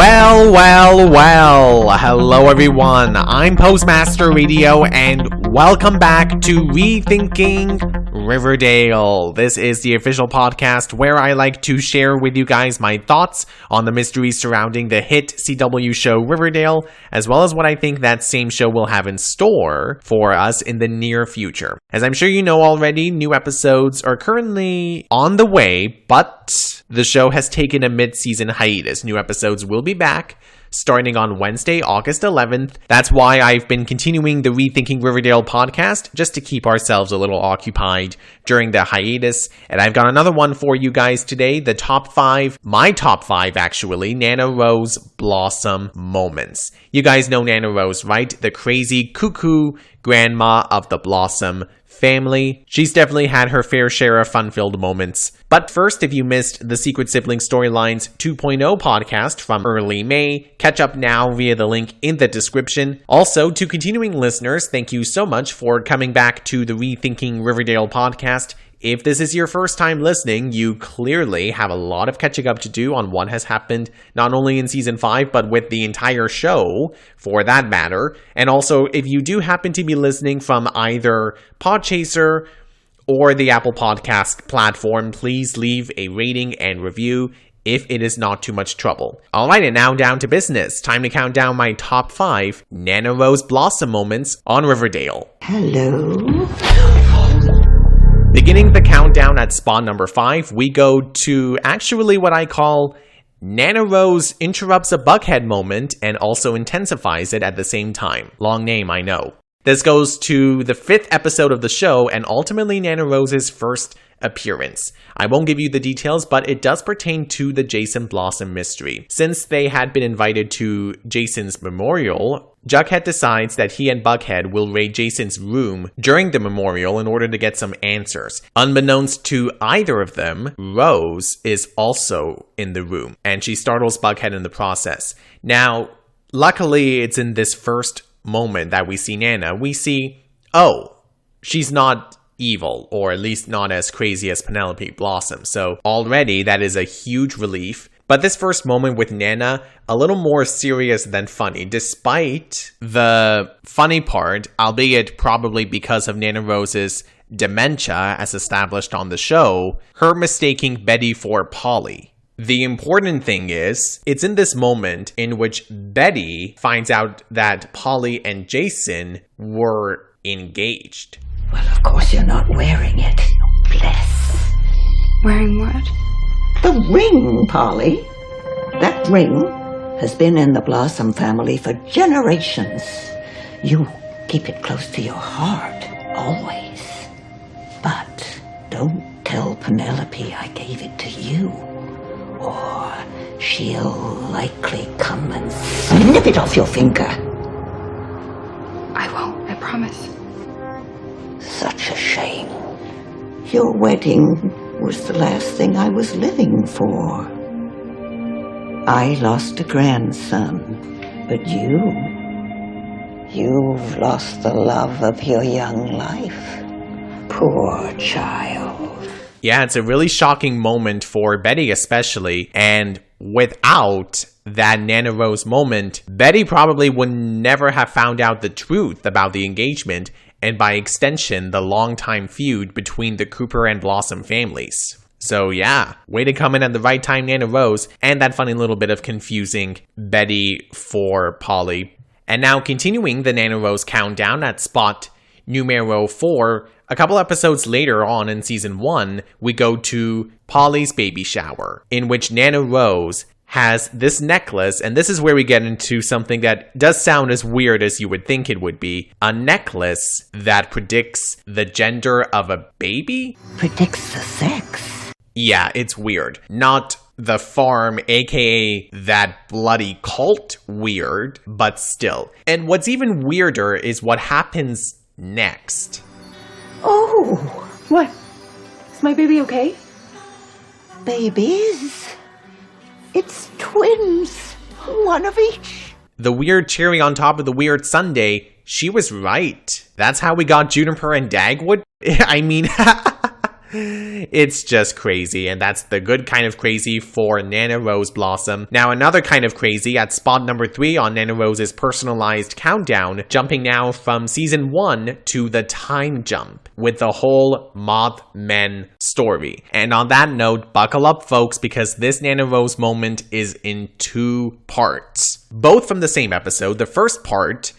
Well, hello everyone, I'm Postmaster Radio and welcome back to Rethinking Riverdale. This is the official podcast where I like to share with you guys my thoughts on the mysteries surrounding the hit CW show Riverdale, as well as what I think that same show will have in store for us in the near future. As I'm sure you know already, new episodes are currently on the way, but the show has taken a mid-season hiatus. New episodes will be back starting on Wednesday, August 11th. That's why I've been continuing the Rethinking Riverdale podcast, just to keep ourselves a little occupied during the hiatus. And I've got another one for you guys today, the top 5, my top 5 actually, Nana Rose Blossom moments. You guys know Nana Rose, right? The crazy cuckoo grandma of the Blossom family. She's definitely had her fair share of fun-filled moments. But first, if you missed the Secret Sibling Storylines 2.0 podcast from early May, catch up now via the link in the description. Also, to continuing listeners, thank you so much for coming back to the Rethinking Riverdale podcast. If this is your first time listening, you clearly have a lot of catching up to do on what has happened, not only in Season 5, but with the entire show, for that matter. And also, if you do happen to be listening from either Podchaser or the Apple Podcast platform, please leave a rating and review if it is not too much trouble. Alright, and now down to business. Time to count down my top 5 Nana Rose Blossom moments on Riverdale. Hello? Beginning the countdown at spot number 5, we go to actually what I call Nana Rose interrupts a Buckhead moment and also intensifies it at the same time. Long name, I know. This goes to the 5th episode of the show and ultimately Nana Rose's first appearance. I won't give you the details, but it does pertain to the Jason Blossom mystery. Since they had been invited to Jason's memorial, Jughead decides that he and Buckhead will raid Jason's room during the memorial in order to get some answers. Unbeknownst to either of them, Rose is also in the room, and she startles Buckhead in the process. Now, luckily, it's in this first moment that we see Nana. We see, oh, she's not evil, or at least not as crazy as Penelope Blossom. So already that is a huge relief. But this first moment with Nana, a little more serious than funny, despite the funny part, albeit probably because of Nana Rose's dementia as established on the show, her mistaking Betty for Polly. The important thing is, it's in this moment in which Betty finds out that Polly and Jason were engaged. Well, of course you're not wearing it. Bless. Wearing what? The ring, Polly. That ring has been in the Blossom family for generations. You keep it close to your heart, always. But don't tell Penelope I gave it to you, or she'll likely come and snip it off your finger. I won't, I promise. Such a shame. Your wedding was the last thing I was living for. I lost a grandson, but you've lost the love of your young life. Poor child. Yeah, it's a really shocking moment for Betty especially, and without that Nana Rose moment, Betty probably would never have found out the truth about the engagement, and by extension, the longtime feud between the Cooper and Blossom families. So yeah, way to come in at the right time, Nana Rose, and that funny little bit of confusing Betty for Polly. And now continuing the Nana Rose countdown at spot numero 4, a couple episodes later on in season 1, we go to Polly's baby shower, in which Nana Rose has this necklace, and this is where we get into something that does sound as weird as you would think it would be. A necklace that predicts the gender of a baby? Predicts the sex. Yeah, it's weird. Not the farm, aka that bloody cult weird, but still. And what's even weirder is what happens next. Oh! What? Is my baby okay? Babies? It's twins. One of each. The weird cherry on top of the weird sundae, she was right. That's how we got Juniper and Dagwood? I mean, It's just crazy, and that's the good kind of crazy for Nana Rose Blossom. Now, another kind of crazy at spot number 3 on Nana Rose's personalized countdown, jumping now from season 1 to the time jump with the whole Mothman story. And on that note, buckle up, folks, because this Nana Rose moment is in 2 parts, both from the same episode. The first part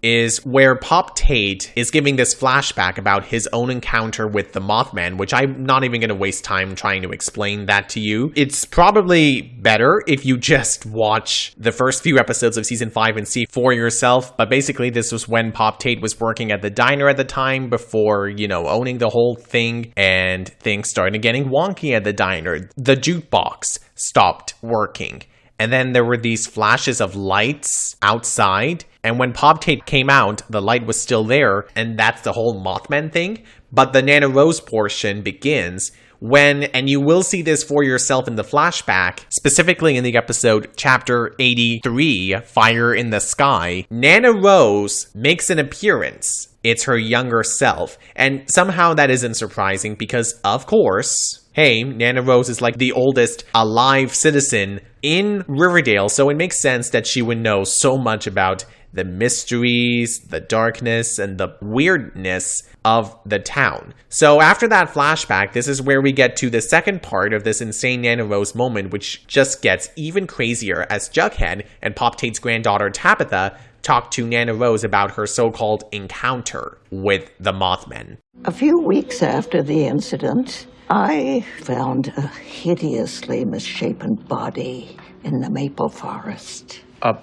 is where Pop Tate is giving this flashback about his own encounter with the Mothman, which I'm not even going to waste time trying to explain that to you. It's probably better if you just watch the first few episodes of season 5 and see for yourself, but basically this was when Pop Tate was working at the diner at the time before, owning the whole thing, and things started getting wonky at the diner. The jukebox stopped working. And then there were these flashes of lights outside. And when Pop Tate came out, the light was still there. And that's the whole Mothman thing. But the Nana Rose portion begins when, and you will see this for yourself in the flashback, specifically in the episode chapter 83, Fire in the Sky, Nana Rose makes an appearance. It's her younger self. And somehow that isn't surprising because, of course, hey, Nana Rose is like the oldest alive citizen in Riverdale, so it makes sense that she would know so much about the mysteries, the darkness, and the weirdness of the town. So after that flashback, this is where we get to the second part of this insane Nana Rose moment, which just gets even crazier as Jughead and Pop Tate's granddaughter Tabitha talk to Nana Rose about her so-called encounter with the Mothman. A few weeks after the incident, I found a hideously misshapen body in the maple forest. A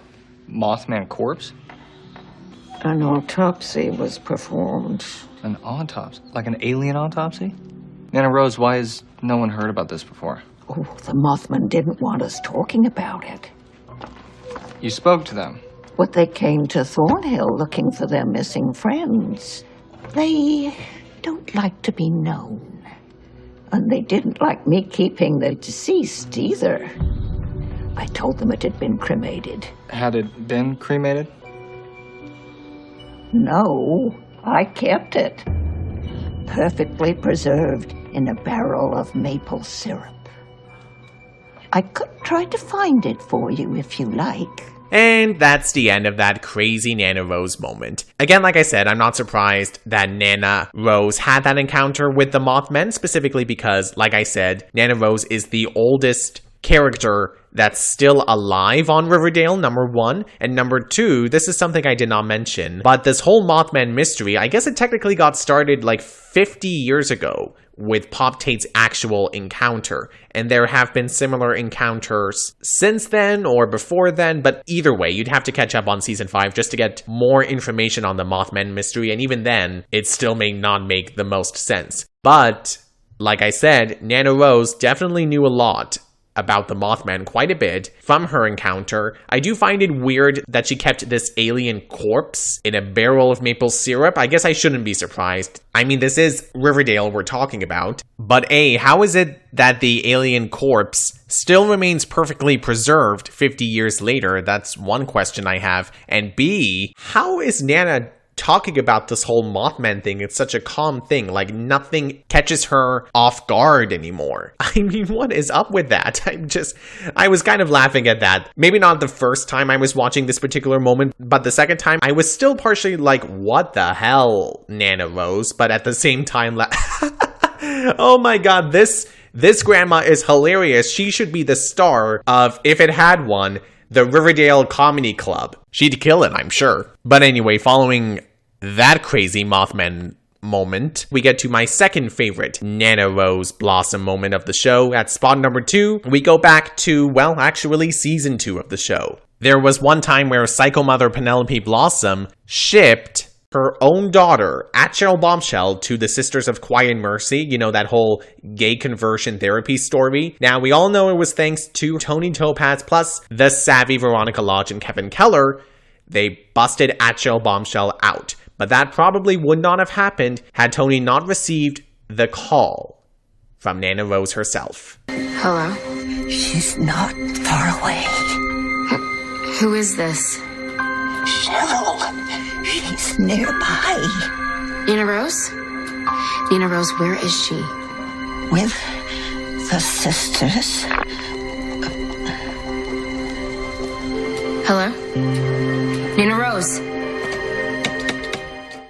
Mothman corpse? An autopsy was performed. An autopsy? Like an alien autopsy? Nana Rose, why has no one heard about this before? Oh, the Mothman didn't want us talking about it. You spoke to them? But they came to Thornhill looking for their missing friends. They don't like to be known. And they didn't like me keeping the deceased either. I told them it had been cremated. Had it been cremated? No, I kept it. Perfectly preserved in a barrel of maple syrup. I could try to find it for you if you like. And that's the end of that crazy Nana Rose moment. Again, like I said, I'm not surprised that Nana Rose had that encounter with the Mothman, specifically because, like I said, Nana Rose is the oldest character that's still alive on Riverdale, number 1. And number 2, this is something I did not mention, but this whole Mothman mystery, I guess it technically got started like 50 years ago with Pop Tate's actual encounter. And there have been similar encounters since then or before then, but either way, you'd have to catch up on season 5 just to get more information on the Mothman mystery, and even then, it still may not make the most sense. But, like I said, Nana Rose definitely knew a lot about the Mothman, quite a bit, from her encounter. I do find it weird that she kept this alien corpse in a barrel of maple syrup. I guess I shouldn't be surprised. I mean, this is Riverdale we're talking about. But A, how is it that the alien corpse still remains perfectly preserved 50 years later? That's one question I have. And B, how is Nana talking about this whole Mothman thing? It's such a calm thing, like nothing catches her off guard anymore. I mean, what is up with that? I was kind of laughing at that. Maybe not the first time I was watching this particular moment, but the second time I was still partially like, what the hell, Nana Rose? But at the same time, oh my god, this grandma is hilarious. She should be the star of, if it had one, the Riverdale Comedy Club. She'd kill it, I'm sure. But anyway, following that crazy Mothman moment, we get to my second favorite Nana Rose Blossom moment of the show. At spot number 2, we go back to, well, actually season 2 of the show. There was one time where Psycho Mother Penelope Blossom shipped her own daughter, Cheryl Bombshell, to the Sisters of Quiet Mercy, you know, that whole gay conversion therapy story. Now, we all know it was thanks to Tony Topaz plus the savvy Veronica Lodge and Kevin Keller. They busted Cheryl Bombshell out. But that probably would not have happened had Tony not received the call from Nana Rose herself. Hello? She's not far away. Who is this? Cheryl, she's nearby. Nana Rose? Nana Rose, where is she? with the sisters. Hello? Nina Rose.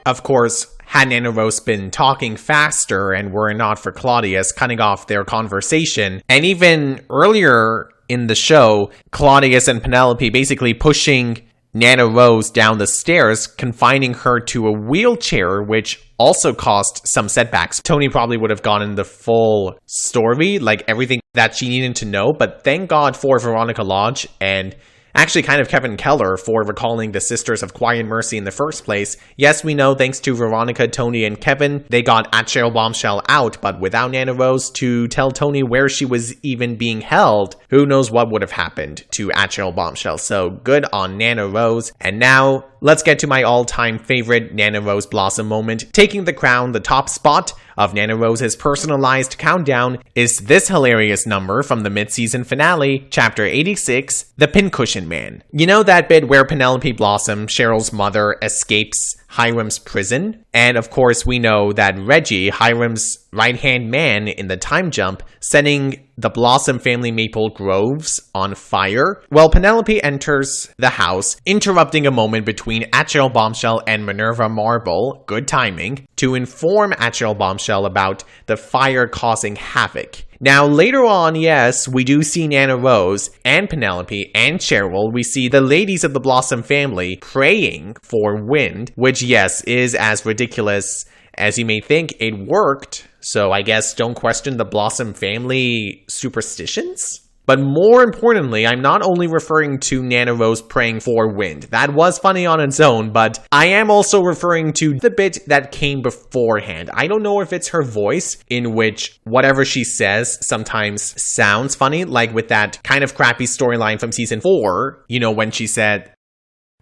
Of course, had Nana Rose been talking faster and were it not for Claudius cutting off their conversation, and even earlier in the show, Claudius and Penelope basically pushing Nana Rose down the stairs, confining her to a wheelchair, which also caused some setbacks. Tony probably would have gotten the full story, like everything that she needed to know, but thank God for Veronica Lodge and actually kind of Kevin Keller for recalling the Sisters of Quiet Mercy in the first place. Yes, we know thanks to Veronica, Tony, and Kevin, they got Cheryl Bombshell out, but without Nana Rose to tell Tony where she was even being held, who knows what would have happened to Cheryl Bombshell. So good on Nana Rose. And now, let's get to my all-time favorite Nana Rose Blossom moment. Taking the crown, the top spot of Nana Rose's personalized countdown is this hilarious number from the mid-season finale, Chapter 86, The Pincushion Man. You know that bit where Penelope Blossom, Cheryl's mother, escapes Hiram's prison? And of course we know that Reggie, Hiram's right-hand man in the time jump, setting the Blossom family maple groves on fire. Well, Penelope enters the house, interrupting a moment between Cheryl Bombshell and Minerva Marble, good timing, to inform Cheryl Bombshell about the fire causing havoc. Now, later on, yes, we do see Nana Rose and Penelope and Cheryl. We see the ladies of the Blossom family praying for wind, which, yes, is as ridiculous as you may think. It worked, so I guess don't question the Blossom family superstitions? But more importantly, I'm not only referring to Nana Rose praying for wind. That was funny on its own, but I am also referring to the bit that came beforehand. I don't know if it's her voice, in which whatever she says sometimes sounds funny, like with that kind of crappy storyline from season 4, you know, when she said,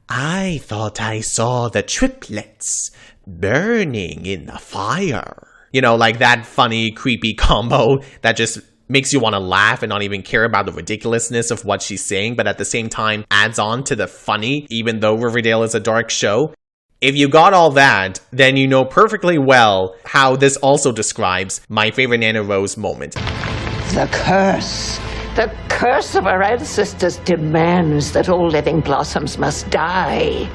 "I thought I saw the triplets burning in the fire." You know, like that funny, creepy combo that just makes you want to laugh and not even care about the ridiculousness of what she's saying, but at the same time adds on to the funny, even though Riverdale is a dark show. If you got all that, then you know perfectly well how this also describes my favorite Nana Rose moment. The curse of our ancestors demands that all living blossoms must die.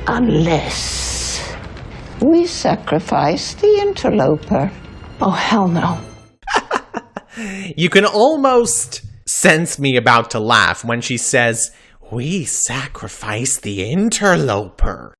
Unless we sacrifice the interloper. Oh, hell no. You can almost sense me about to laugh when she says, "We sacrifice the interloper."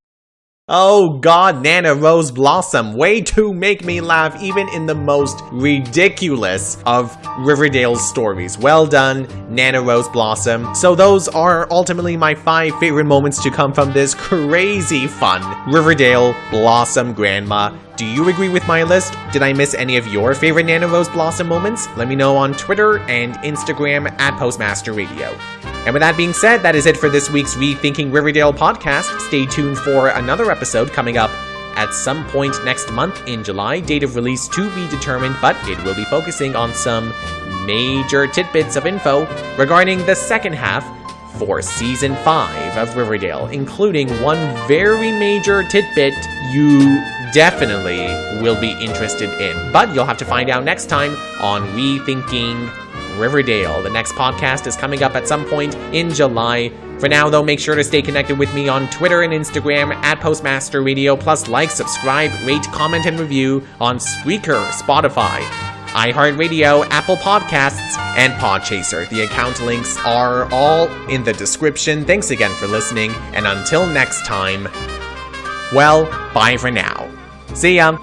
Oh god, Nana Rose Blossom, way to make me laugh even in the most ridiculous of Riverdale's stories. Well done, Nana Rose Blossom. So those are ultimately my 5 favorite moments to come from this crazy fun Riverdale Blossom Grandma. Do you agree with my list? Did I miss any of your favorite Nana Rose Blossom moments? Let me know on Twitter and Instagram at Postmaster Radio. And with that being said, that is it for this week's Rethinking Riverdale podcast. Stay tuned for another episode coming up at some point next month in July. Date of release to be determined, but it will be focusing on some major tidbits of info regarding the second half for Season 5 of Riverdale, including one very major tidbit you definitely will be interested in. But you'll have to find out next time on Rethinking Riverdale. The next podcast is coming up at some point in July. For now, though, make sure to stay connected with me on Twitter and Instagram at Postmaster Radio. Plus, like, subscribe, rate, comment, and review on Spreaker, Spotify, iHeartRadio, Apple Podcasts, and Podchaser. The account links are all in the description. Thanks again for listening, and until next time, well, bye for now. See ya!